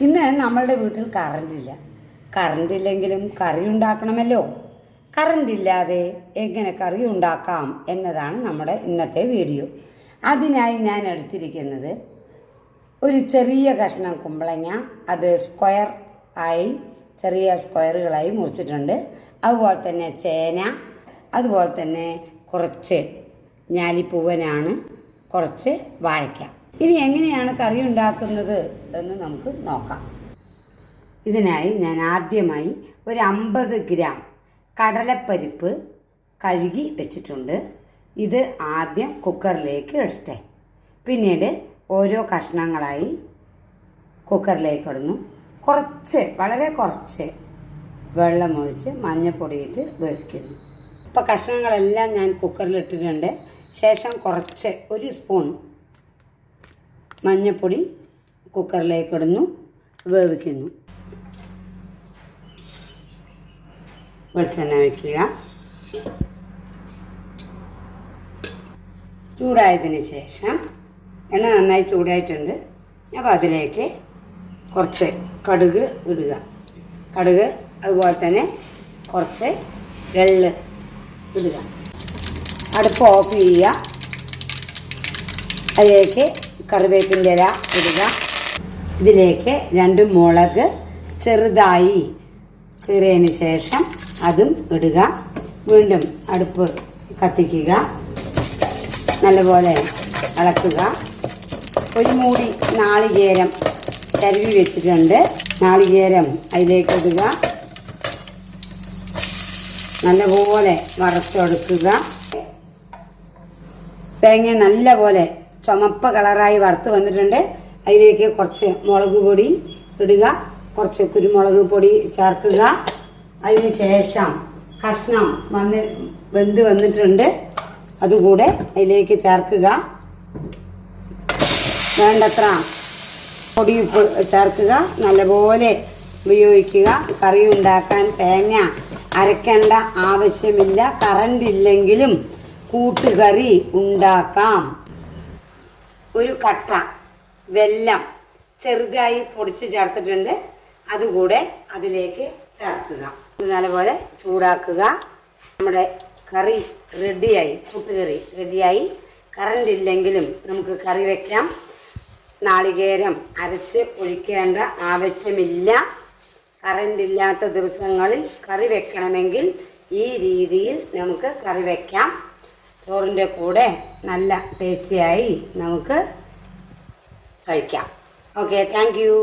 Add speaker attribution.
Speaker 1: ഇന്ന് നമ്മളുടെ വീട്ടിൽ കറണ്ടില്ല. കറണ്ടില്ലെങ്കിലും കറി ഉണ്ടാക്കണമല്ലോ. കറണ്ടില്ലാതെ എങ്ങനെ കറി ഉണ്ടാക്കാം എന്നതാണ് നമ്മുടെ ഇന്നത്തെ വീഡിയോ. അതിനായി ഞാൻ എടുത്തിരിക്കുന്നത് ഒരു ചെറിയ കഷ്ണം കുമ്പളങ്ങ. അത് ചെറിയ സ്ക്വയറുകളായി മുറിച്ചിട്ടുണ്ട്. അതുപോലെ തന്നെ ചേന, അതുപോലെ തന്നെ കുറച്ച് ഞാലിപ്പൂവനാണ്, കുറച്ച് വാഴയ്ക്ക. ഇനി എങ്ങനെയാണ് കറി ഉണ്ടാക്കുന്നത് എന്ന് നമുക്ക് നോക്കാം. ഇതിനായി ഞാൻ ആദ്യമായി ഒരു 50 ഗ്രാം കടലപ്പരിപ്പ് കഴുകി വെച്ചിട്ടുണ്ട്. ഇത് ആദ്യം കുക്കറിലേക്ക് ഇടട്ടെ. പിന്നീട് ഓരോ കഷ്ണങ്ങളായി കുക്കറിലേക്ക് ഇടുന്നു. വളരെ കുറച്ച് വെള്ളമൊഴിച്ച് മഞ്ഞൾപ്പൊടിയിട്ട് വേവിക്കുന്നു. ഇപ്പോൾ കഷ്ണങ്ങളെല്ലാം ഞാൻ കുക്കറിലിട്ടിട്ടുണ്ട്. ശേഷം ഒരു സ്പൂൺ മഞ്ഞൾപ്പൊടി കുക്കറിലേക്ക് ഇടുന്നു, വേവിക്കുന്നു. വെളിച്ചെണ്ണ വയ്ക്കുക. ചൂടായതിന് ശേഷം എണ്ണ നന്നായി ചൂടായിട്ടുണ്ട്. അപ്പോൾ അതിലേക്ക് കുറച്ച് കടുക് ഇടുക. കടുക് അതുപോലെ തന്നെ കുറച്ച് എള്ള് ഇടുക. അടുപ്പ് ഓഫ് ചെയ്യുക. അതിലേക്ക് കറിവേപ്പിൻ്റെ ഇല ഇടുക. ഇതിലേക്ക് 2 മുളക് ചെറുതായി കീറിയതിന് ശേഷം അതും ഇടുക. വീണ്ടും അടുപ്പ് കത്തിക്കുക. നല്ലപോലെ ഇളക്കുക. ഒരു മൂടി നാളികേരം ചരുവി വെച്ചിട്ടുണ്ട്. നാളികേരം അതിലേക്ക് ഇടുക. നല്ലപോലെ വറുത്തെടുക്കുക. തേങ്ങ നല്ലപോലെ ചുമപ്പ് കളറായി വറുത്ത് വന്നിട്ടുണ്ട്. അതിലേക്ക് കുറച്ച് മുളക് പൊടി ഇടുക. കുറച്ച് കുരുമുളക് പൊടി ചേർക്കുക. അതിന് ശേഷം കഷ്ണം വെന്ത് വന്നിട്ടുണ്ട്. അതുകൂടെ അതിലേക്ക് ചേർക്കുക. വേണ്ടത്ര പൊടിയുപ്പ് ചേർക്കുക. നല്ലപോലെ ഉപയോഗിക്കുക. കറി ഉണ്ടാക്കാൻ തേങ്ങ അരക്കേണ്ട ആവശ്യമില്ല. കറണ്ടില്ലെങ്കിലും കൂട്ടുകറി ഉണ്ടാക്കാം. ഒരു കട്ട വെല്ലം ചെറുതായി പൊടിച്ച് ചേർത്തിട്ടുണ്ട്. അതുകൂടെ അതിലേക്ക് ചേർക്കുക. നല്ലപോലെ ചൂടാക്കുക. നമ്മുടെ കറി റെഡിയായി. കൂട്ടുകറി റെഡിയായി. കറണ്ടില്ലെങ്കിലും നമുക്ക് കറി വയ്ക്കാം. നാളികേരം അരച്ച് ഒഴിക്കേണ്ട ആവശ്യമില്ല. കറണ്ടില്ലാത്ത ദിവസങ്ങളിൽ കറി വെക്കണമെങ്കിൽ ഈ രീതിയിൽ നമുക്ക് കറി വയ്ക്കാം. ചോറിൻ്റെ കൂടെ നല്ല ടേസ്റ്റിയായി നമുക്ക് കഴിക്കാം. Okay, thank you.